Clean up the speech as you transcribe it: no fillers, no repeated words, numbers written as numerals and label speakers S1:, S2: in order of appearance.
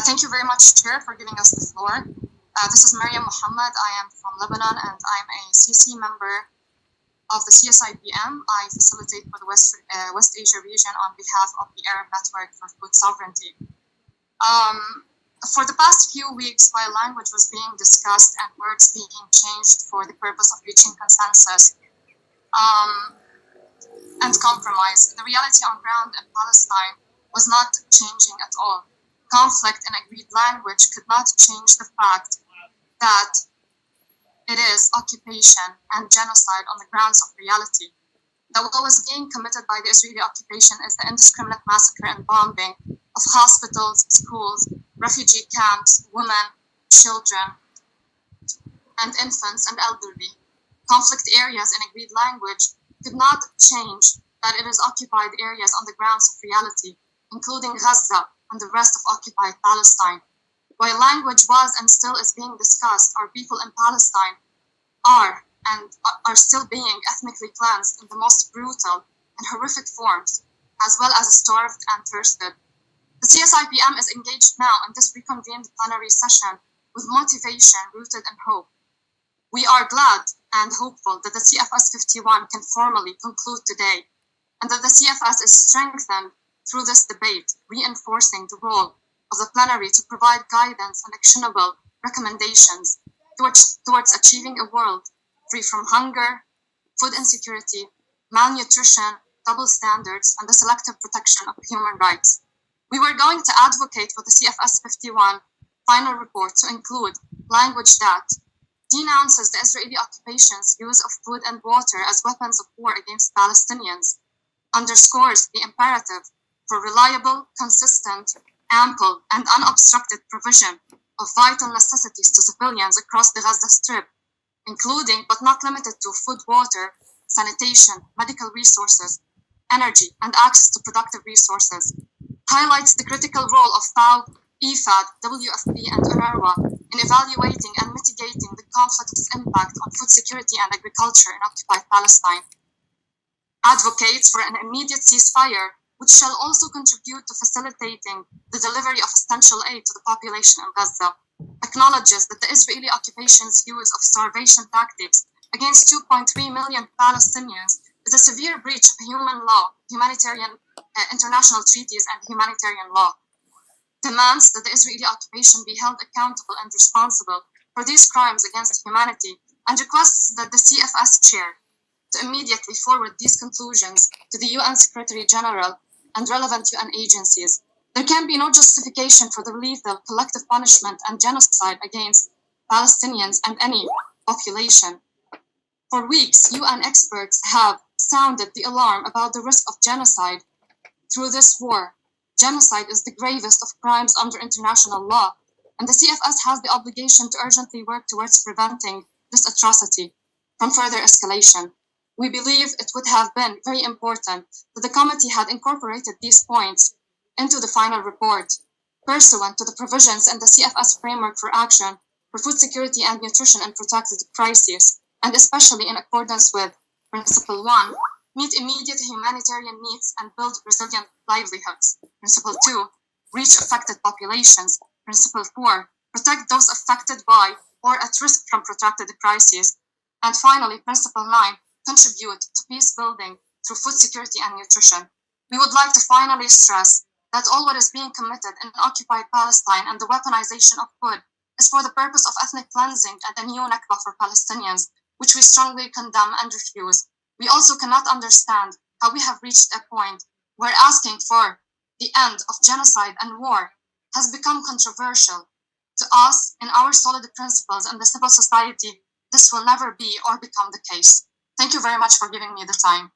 S1: Thank you very much, Chair, for giving us the floor. This is Mariam Mohammed. I am from Lebanon, and I'm a CC member of the CSIPM. I facilitate for the West Asia region on behalf of the Arab Network for Food Sovereignty. For the past few weeks, while language was being discussed and words being changed for the purpose of reaching consensus and compromise, the reality on ground in Palestine was not changing at all. Conflict in agreed language could not change the fact that it is occupation and genocide on the grounds of reality. That what was being committed by the Israeli occupation is the indiscriminate massacre and bombing of hospitals, schools, refugee camps, women, children, and infants and elderly. Conflict areas in agreed language could not change that it is occupied areas on the grounds of reality, including Gaza and the rest of occupied Palestine. While language was and still is being discussed, our people in Palestine are still being ethnically cleansed in the most brutal and horrific forms, as well as starved and thirsted. The CSIPM is engaged now in this reconvened plenary session with motivation rooted in hope. We are glad and hopeful that the CFS 51 can formally conclude today, and that the CFS is strengthened through this debate, reinforcing the role of the plenary to provide guidance and actionable recommendations towards achieving a world free from hunger, food insecurity, malnutrition, double standards, and the selective protection of human rights. We were going to advocate for the CFS 51 final report to include language that denounces the Israeli occupation's use of food and water as weapons of war against Palestinians, underscores the imperative for reliable, consistent, ample, and unobstructed provision of vital necessities to civilians across the Gaza Strip, including but not limited to food, water, sanitation, medical resources, energy, and access to productive resources, highlights the critical role of FAO, IFAD, WFP, and UNRWA in evaluating and mitigating the conflict's impact on food security and agriculture in occupied Palestine, advocates for an immediate ceasefire, which shall also contribute to facilitating the delivery of essential aid to the population in Gaza, acknowledges that the Israeli occupation's use of starvation tactics against 2.3 million Palestinians is a severe breach of human law, international treaties, and humanitarian law, demands that the Israeli occupation be held accountable and responsible for these crimes against humanity, and requests that the CFS chair to immediately forward these conclusions to the UN Secretary General and relevant UN agencies. There can be no justification for the lethal collective punishment and genocide against Palestinians and any population. For weeks, UN experts have sounded the alarm about the risk of genocide through this war. Genocide is the gravest of crimes under international law, and the CFS has the obligation to urgently work towards preventing this atrocity from further escalation. We believe it would have been very important that the committee had incorporated these points into the final report, pursuant to the provisions in the CFS framework for action for food security and nutrition in protracted crises, and especially in accordance with Principle 1, meet immediate humanitarian needs and build resilient livelihoods. Principle 2, reach affected populations. Principle 4, protect those affected by or at risk from protracted crises. And finally, Principle 9, contribute to peace building through food security and nutrition. We would like to finally stress that all what is being committed in occupied Palestine and the weaponization of food is for the purpose of ethnic cleansing and a new Nakba for Palestinians, which we strongly condemn and refuse. We also cannot understand how we have reached a point where asking for the end of genocide and war has become controversial. To us, in our solid principles and the civil society, this will never be or become the case. Thank you very much for giving me the time.